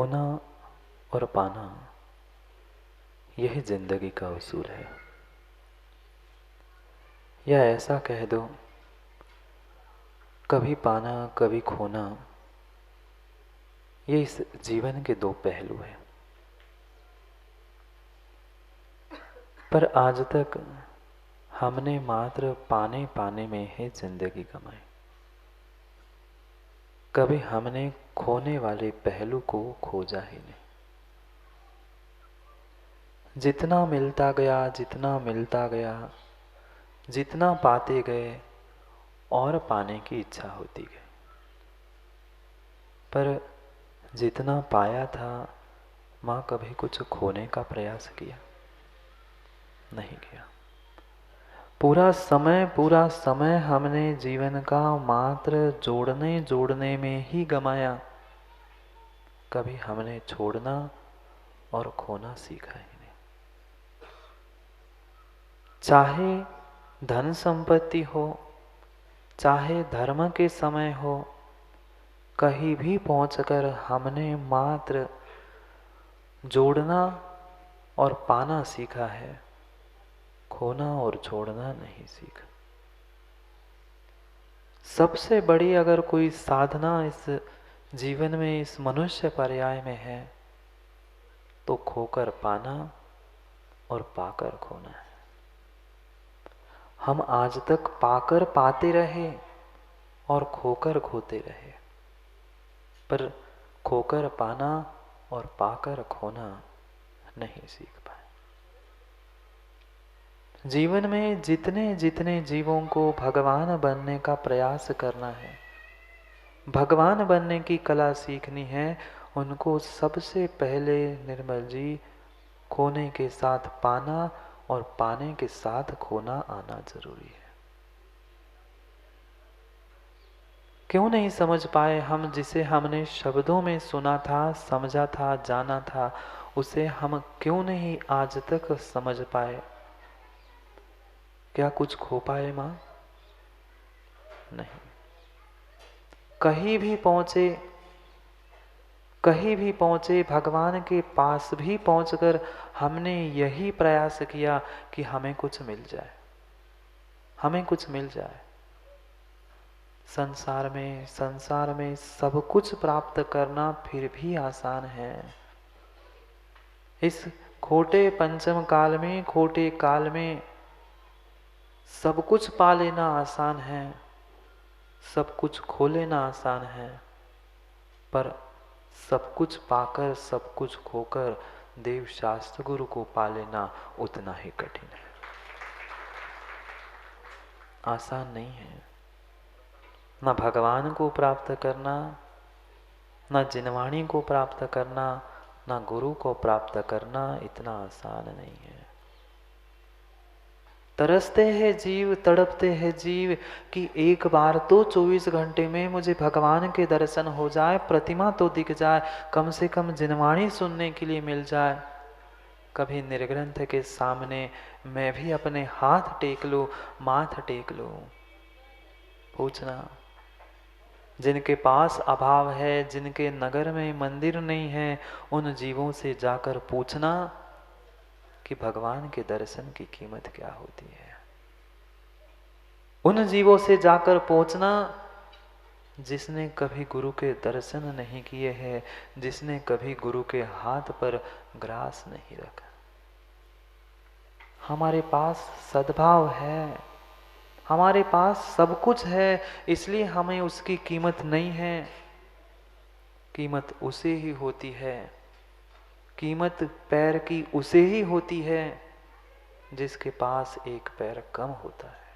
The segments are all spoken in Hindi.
खोना और पाना, यही जिंदगी का उसूल है। या ऐसा कह दो, कभी पाना कभी खोना, ये इस जीवन के दो पहलू हैं। पर आज तक हमने मात्र पाने पाने में ही जिंदगी कमाई। कभी हमने खोने वाले पहलू को खोजा ही नहीं। जितना मिलता गया, जितना मिलता गया, जितना पाते गए और पाने की इच्छा होती गई। पर जितना पाया था, माँ कभी कुछ खोने का प्रयास किया नहीं किया। पूरा समय हमने जीवन का मात्र जोड़ने जोड़ने में ही गमाया। कभी हमने छोड़ना और खोना सीखा ही नहीं। चाहे धन संपत्ति हो, चाहे धर्म के समय हो, कहीं भी पहुंचकर हमने मात्र जोड़ना और पाना सीखा है, खोना और छोड़ना नहीं सीखा। सबसे बड़ी अगर कोई साधना इस जीवन में, इस मनुष्य पर्याय में है, तो खोकर पाना और पाकर खोना है। हम आज तक पाकर पाते रहे और खोकर खोते रहे, पर खोकर पाना और पाकर खोना नहीं सीख पाए। जीवन में जितने जितने जीवों को भगवान बनने का प्रयास करना है, भगवान बनने की कला सीखनी है, उनको सबसे पहले निर्मल जी खोने के साथ पाना और पाने के साथ खोना आना जरूरी है। क्यों नहीं समझ पाए हम? जिसे हमने शब्दों में सुना था, समझा था, जाना था, उसे हम क्यों नहीं आज तक समझ पाए? क्या कुछ खो पाए मां? नहीं। कहीं भी पहुंचे भगवान के पास भी पहुंचकर हमने यही प्रयास किया कि हमें कुछ मिल जाए, हमें कुछ मिल जाए। संसार में सब कुछ प्राप्त करना फिर भी आसान है। इस खोटे पंचम काल में, खोटे काल में सब कुछ पा लेना आसान है, सब कुछ खो लेना आसान है, पर सब कुछ पाकर, सब कुछ खोकर देव शास्त्र गुरु को पा लेना उतना ही कठिन है। आसान नहीं है। ना भगवान को प्राप्त करना, ना जिनवाणी को प्राप्त करना, ना गुरु को प्राप्त करना इतना आसान नहीं है। तरसते हैं जीव, तड़पते हैं जीव कि एक बार तो 24 घंटे में मुझे भगवान के दर्शन हो जाए, प्रतिमा तो दिख जाए, कम से कम जिनवाणी सुनने के लिए मिल जाए। कभी निर्ग्रंथ के सामने मैं भी अपने हाथ टेक लूं, माथ टेक लूं। पूछना, जिनके पास अभाव है, जिनके नगर में मंदिर नहीं है, उन जीवों से जाकर पूछना कि भगवान के दर्शन की कीमत क्या होती है। उन जीवों से जाकर पहुंचना जिसने कभी गुरु के दर्शन नहीं किए हैं, जिसने कभी गुरु के हाथ पर ग्रास नहीं रखा। हमारे पास सद्भाव है, हमारे पास सब कुछ है, इसलिए हमें उसकी कीमत नहीं है। कीमत उसे ही होती है, कीमत पैर की उसे ही होती है जिसके पास एक पैर कम होता है।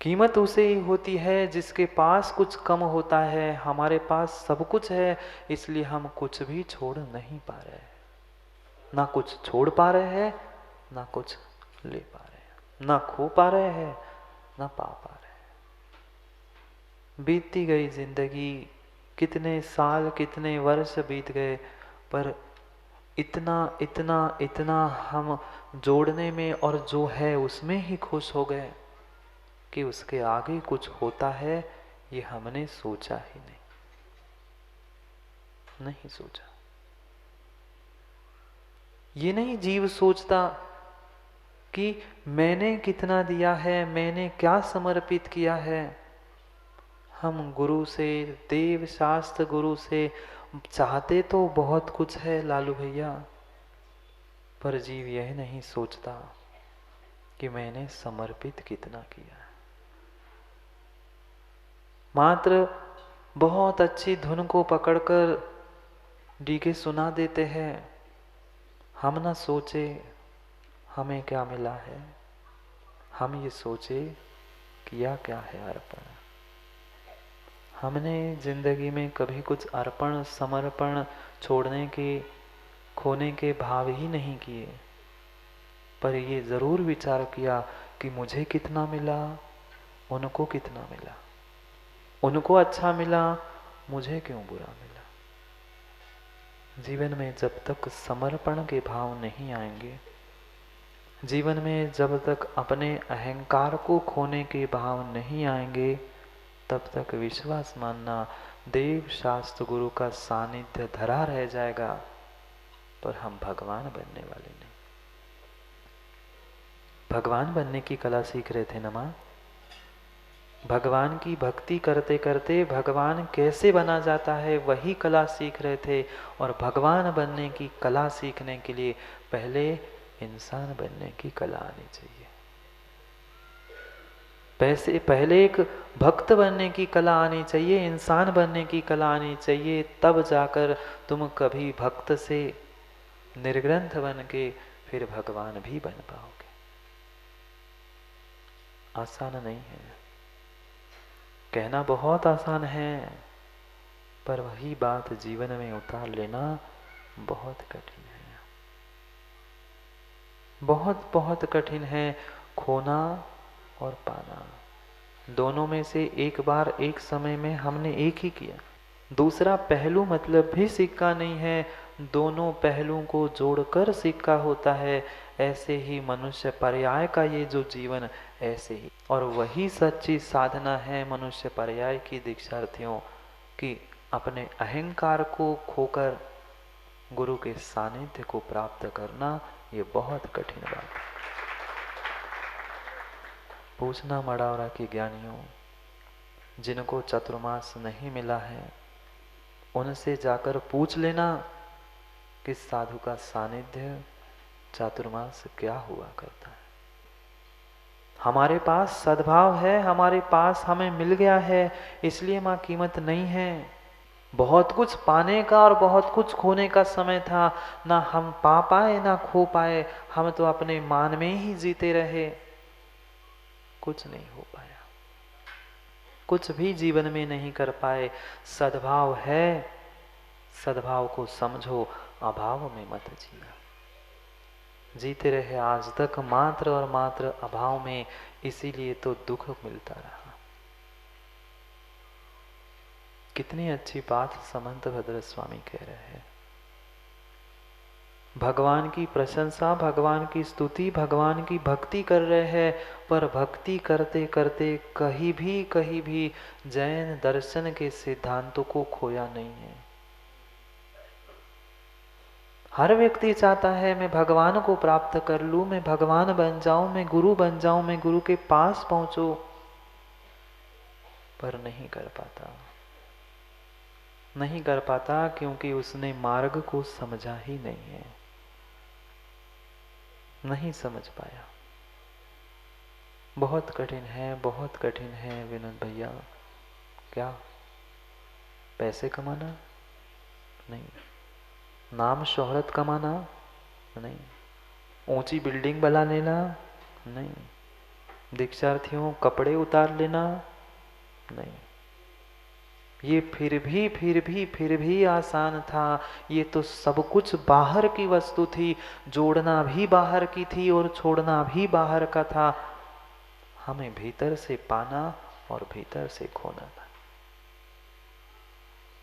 कीमत उसे ही होती है जिसके पास कुछ कम होता है। हमारे पास सब कुछ है, इसलिए हम कुछ भी छोड़ नहीं पा रहे हैं। ना कुछ छोड़ पा रहे हैं, ना कुछ ले पा रहे हैं, ना खो पा रहे हैं, ना पा रहे हैं। बीतती गई जिंदगी, कितने साल, कितने वर्ष बीत गए, पर इतना इतना इतना हम जोड़ने में और जो है उसमें ही खुश हो गए कि उसके आगे कुछ होता है ये हमने सोचा ही नहीं। नहीं सोचा। ये नहीं जीव सोचता कि मैंने कितना दिया है, मैंने क्या समर्पित किया है। हम गुरु से, देव शास्त्र गुरु से चाहते तो बहुत कुछ है लालू भैया, पर जीव यह नहीं सोचता कि मैंने समर्पित कितना किया। मात्र बहुत अच्छी धुन को पकड़कर डीके सुना देते हैं, हम ना सोचे हमें क्या मिला है, हम ये सोचे किया क्या है अर्पण। हमने जिंदगी में कभी कुछ अर्पण, समर्पण, छोड़ने के, खोने के भाव ही नहीं किए, पर ये जरूर विचार किया कि मुझे कितना मिला, उनको कितना मिला, उनको अच्छा मिला, मुझे क्यों बुरा मिला। जीवन में जब तक समर्पण के भाव नहीं आएंगे, जीवन में जब तक अपने अहंकार को खोने के भाव नहीं आएंगे, तब तक विश्वास मानना देव शास्त्र गुरु का सानिध्य धरा रह जाएगा, पर हम भगवान बनने वाले नहीं। भगवान बनने की कला सीख रहे थे ना माँ। भगवान की भक्ति करते करते भगवान कैसे बना जाता है वही कला सीख रहे थे, और भगवान बनने की कला सीखने के लिए पहले इंसान बनने की कला आनी चाहिए। पहले एक भक्त बनने की कला आनी चाहिए, इंसान बनने की कला आनी चाहिए, तब जाकर तुम कभी भक्त से निर्ग्रंथ बन के फिर भगवान भी बन पाओगे। आसान नहीं है, कहना बहुत आसान है, पर वही बात जीवन में उतार लेना बहुत कठिन है। बहुत बहुत कठिन है। खोना और पाना, दोनों में से एक बार एक समय में हमने एक ही किया। दूसरा पहलू मतलब भी सिक्का नहीं है, दोनों पहलुओं को जोड़कर सिक्का होता है। ऐसे ही मनुष्य पर्याय का ये जो जीवन, ऐसे ही, और वही सच्ची साधना है मनुष्य पर्याय की दीक्षार्थियों कि अपने अहंकार को खोकर गुरु के सानिध्य को प्राप्त करना, ये बहुत कठिन बात है। पूछना मड़ावरा के ज्ञानियों, जिनको चतुर्मास नहीं मिला है, उनसे जाकर पूछ लेना कि साधु का सानिध्य चातुर्मास क्या हुआ करता है। हमारे पास सद्भाव है, हमारे पास हमें मिल गया है, इसलिए मां कीमत नहीं है। बहुत कुछ पाने का और बहुत कुछ खोने का समय था, ना हम पा पाए ना खो पाए, हम तो अपने मान में ही जीते रहे, कुछ नहीं हो पाया, कुछ भी जीवन में नहीं कर पाए। सद्भाव है, सद्भाव को समझो, अभाव में मत जिया। जीते रहे आज तक मात्र और मात्र अभाव में, इसीलिए तो दुख मिलता रहा। कितनी अच्छी बात समंत भद्र स्वामी कह रहे हैं। भगवान की प्रशंसा, भगवान की स्तुति, भगवान की भक्ति कर रहे हैं, पर भक्ति करते करते कहीं भी जैन दर्शन के सिद्धांतों को खोया नहीं है। हर व्यक्ति चाहता है मैं भगवान को प्राप्त कर लूं, मैं भगवान बन जाऊं, मैं गुरु बन जाऊं, मैं गुरु के पास पहुंचूं, पर नहीं कर पाता। नहीं कर पाता क्योंकि उसने मार्ग को समझा ही नहीं है, नहीं समझ पाया। बहुत कठिन है, बहुत कठिन है विनोद भैया। क्या पैसे कमाना नहीं, नाम शोहरत कमाना नहीं, ऊंची बिल्डिंग बना लेना नहीं, दीक्षार्थियों कपड़े उतार लेना नहीं, ये फिर भी आसान था। ये तो सब कुछ बाहर की वस्तु थी, जोड़ना भी बाहर की थी और छोड़ना भी बाहर का था। हमें भीतर से पाना और भीतर से खोना था।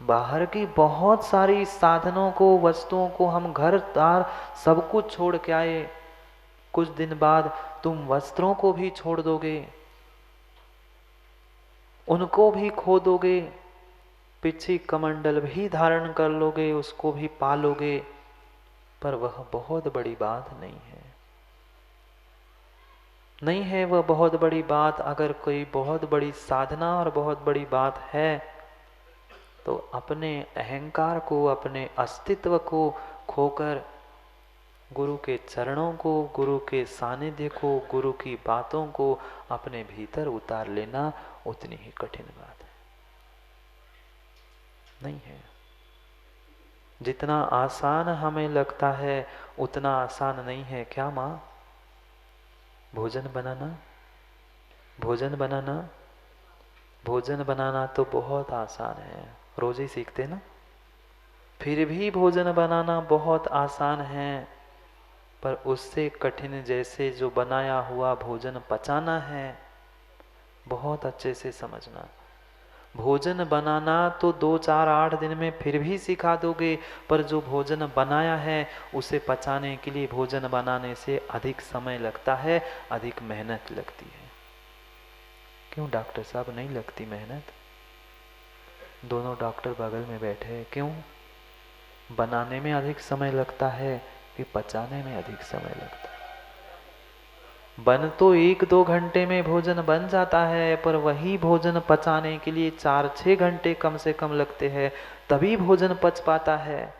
बाहर की बहुत सारी साधनों को, वस्तुओं को हम घर द्वार सब कुछ छोड़ के आए। कुछ दिन बाद तुम वस्त्रों को भी छोड़ दोगे, उनको भी खो दोगे, पिछी कमंडल भी धारण कर लोगे, उसको भी पालोगे, पर वह बहुत बड़ी बात नहीं है। नहीं है वह बहुत बड़ी बात। अगर कोई बहुत बड़ी साधना और बहुत बड़ी बात है तो अपने अहंकार को, अपने अस्तित्व को खोकर गुरु के चरणों को, गुरु के सानिध्य को, गुरु की बातों को अपने भीतर उतार लेना उतनी ही कठिन बात है। नहीं है। जितना आसान हमें लगता है उतना आसान नहीं है। क्या माँ? भोजन बनाना, भोजन बनाना, भोजन बनाना तो बहुत आसान है, रोज ही सीखते ना। फिर भी भोजन बनाना बहुत आसान है, पर उससे कठिन जैसे जो बनाया हुआ भोजन पचाना है, बहुत अच्छे से समझना। भोजन बनाना तो 2, 4, 8 दिन में फिर भी सिखा दोगे, पर जो भोजन बनाया है उसे पचाने के लिए भोजन बनाने से अधिक समय लगता है, अधिक मेहनत लगती है। क्यों डॉक्टर साहब नहीं लगती मेहनत? दोनों डॉक्टर बगल में बैठे हैं। क्यों? बनाने में अधिक समय लगता है कि पचाने में अधिक समय लगता है? बन तो 1-2 घंटे में भोजन बन जाता है, पर वही भोजन पचाने के लिए 4-6 घंटे कम से कम लगते हैं, तभी भोजन पच पाता है।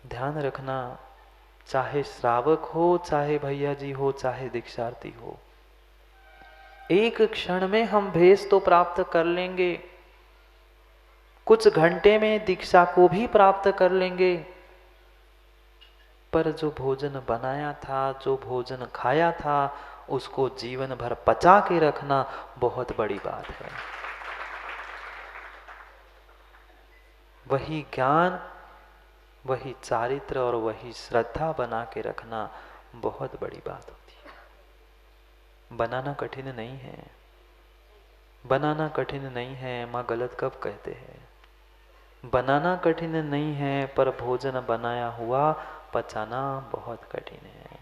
ध्यान रखना, चाहे श्रावक हो, चाहे भैया जी हो, चाहे दीक्षार्थी हो, एक क्षण में हम भेष तो प्राप्त कर लेंगे, कुछ घंटे में दीक्षा को भी प्राप्त कर लेंगे, पर जो भोजन बनाया था, जो भोजन खाया था, उसको जीवन भर पचा के रखना बहुत बड़ी बात है। वही ज्ञान, वही चारित्र और वही श्रद्धा बना के रखना बहुत बड़ी बात होती है। बनाना कठिन नहीं है, बनाना कठिन नहीं है। माँ गलत कब कहते हैं? बनाना कठिन नहीं है, पर भोजन बनाया हुआ पचाना बहुत कठिन है।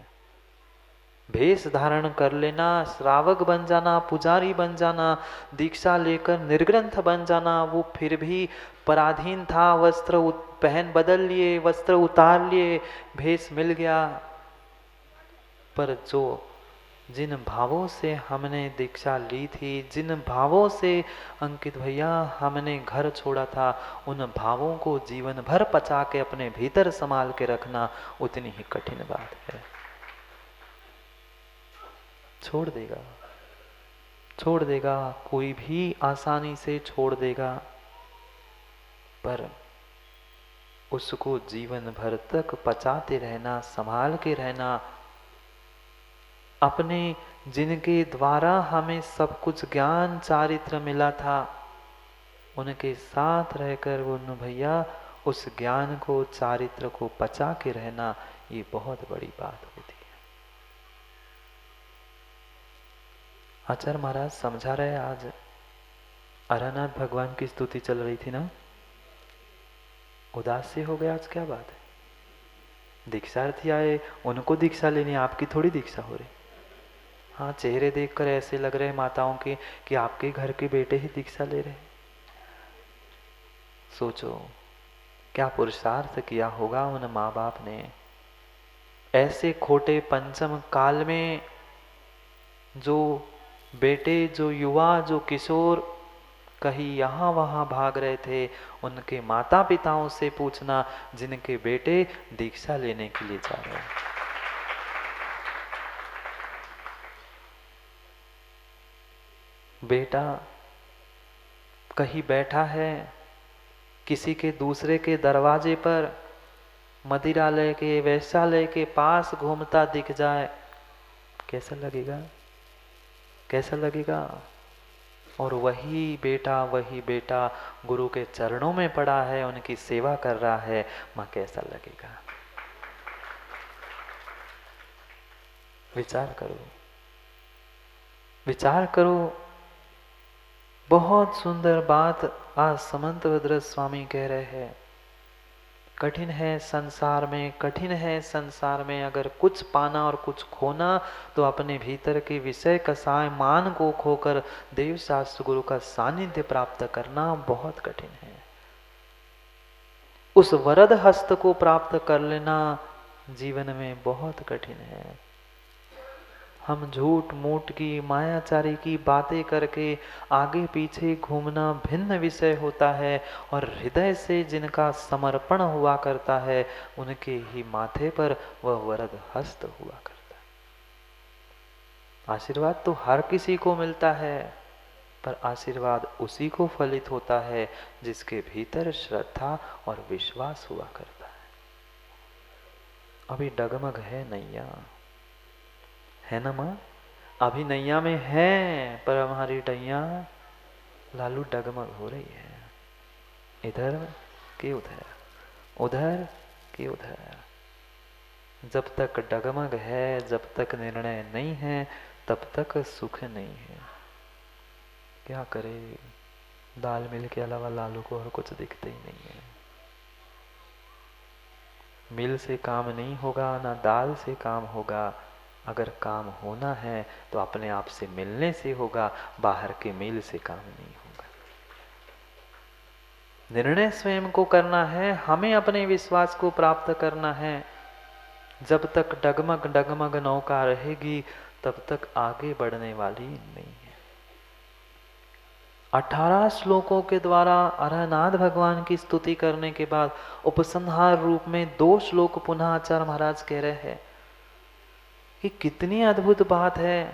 भेष धारण कर लेना, श्रावक बन जाना, पुजारी बन जाना, दीक्षा लेकर निर्ग्रंथ बन जाना, वो फिर भी पराधीन था। वस्त्र पहन बदल लिए, वस्त्र उतार लिए, भेष मिल गया, पर जो जिन भावों से हमने दीक्षा ली थी, जिन भावों से अंकित भैया हमने घर छोड़ा था, उन भावों को जीवन भर पचा के अपने भीतर संभाल के रखना उतनी ही कठिन बात है। छोड़ देगा, छोड़ देगा, कोई भी आसानी से छोड़ देगा, पर उसको जीवन भर तक पचाते रहना, संभाल के रहना। अपने जिनके द्वारा हमें सब कुछ ज्ञान चारित्र मिला था, उनके साथ रहकर उन भैया उस ज्ञान को, चारित्र को पचा के रहना, ये बहुत बड़ी बात होती है। आचार्य महाराज समझा रहे, आज अरहनाथ भगवान की स्तुति चल रही थी ना, उदास से हो गया आज, क्या बात है? दीक्षार्थी आए, उनको दीक्षा लेनी, आपकी थोड़ी दीक्षा हो रही। हाँ, चेहरे देखकर ऐसे लग रहे माताओं के कि आपके घर के बेटे ही दीक्षा ले रहे। सोचो क्या पुरुषार्थ किया होगा उन माँ बाप ने। ऐसे खोटे पंचम काल में जो बेटे, जो युवा, जो किशोर कहीं यहाँ वहाँ भाग रहे थे, उनके माता पिताओं से पूछना जिनके बेटे दीक्षा लेने के लिए जा रहे हैं। बेटा कहीं बैठा है किसी के दूसरे के दरवाजे पर, मदिरालय के, वैश्यालय के पास घूमता दिख जाए, कैसा लगेगा? कैसा लगेगा? और वही बेटा गुरु के चरणों में पड़ा है, उनकी सेवा कर रहा है, मां कैसा लगेगा? विचार करो, विचार करो। बहुत सुंदर बात आज समंत भद्र स्वामी कह रहे हैं। कठिन है संसार में, कठिन है संसार में अगर कुछ पाना और कुछ खोना, तो अपने भीतर के विषय कसाय मान को खोकर देव शास्त्र गुरु का सानिध्य प्राप्त करना बहुत कठिन है। उस वरद हस्त को प्राप्त कर लेना जीवन में बहुत कठिन है। हम झूठ मूठ की मायाचारी की बातें करके आगे पीछे घूमना भिन्न विषय होता है, और हृदय से जिनका समर्पण हुआ करता है उनके ही माथे पर वह वरद हस्त हुआ करता है। आशीर्वाद तो हर किसी को मिलता है, पर आशीर्वाद उसी को फलित होता है जिसके भीतर श्रद्धा और विश्वास हुआ करता है। अभी डगमग है नैया, है ना माँ? अभी नैया में है, पर हमारी डैया लालू डगमग हो रही है, इधर के उधर, उधर के उधर। जब तक डगमग है, जब तक निर्णय नहीं है, तब तक सुख नहीं है। क्या करे, दाल मिल के अलावा लालू को और कुछ दिखते ही नहीं है। मिल से काम नहीं होगा, ना दाल से काम होगा। अगर काम होना है तो अपने आप से मिलने से होगा, बाहर के मेल से काम नहीं होगा। निर्णय स्वयं को करना है, हमें अपने विश्वास को प्राप्त करना है। जब तक डगमग डगमग नौका रहेगी तब तक आगे बढ़ने वाली नहीं है। 18 श्लोकों के द्वारा अरहनाथ भगवान की स्तुति करने के बाद उपसंहार रूप में 2 श्लोक पुनः आचार्य महाराज कह रहे हैं कि कितनी अद्भुत बात है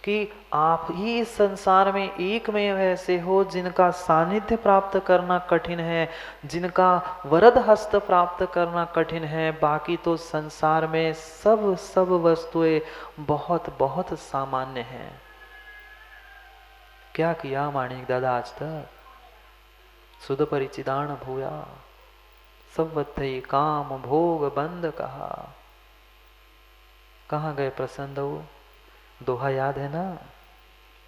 कि आप ही इस संसार में एक में ऐसे हो जिनका सानिध्य प्राप्त करना कठिन है, जिनका वरद हस्त प्राप्त करना कठिन है। बाकी तो संसार में सब वस्तुएं बहुत बहुत सामान्य हैं। क्या किया माणिक दादा आज तक? सुध परिचिदान भूया, सब वत्थई काम भोग बंद कहा। कहाँ गए प्रसन्न? दोहा याद है ना?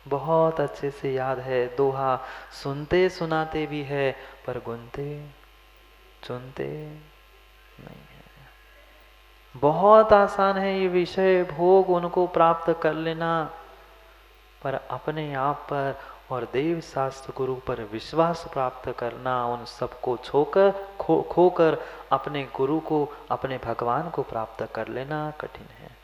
बहुत अच्छे से याद है। दोहा सुनते सुनाते भी है, पर गुनते चुनते नहीं है। बहुत आसान है ये विषय भोग उनको प्राप्त कर लेना, पर अपने आप पर और देव शास्त्र गुरु पर विश्वास प्राप्त करना, उन सबको खोकर अपने गुरु को, अपने भगवान को प्राप्त कर लेना कठिन है।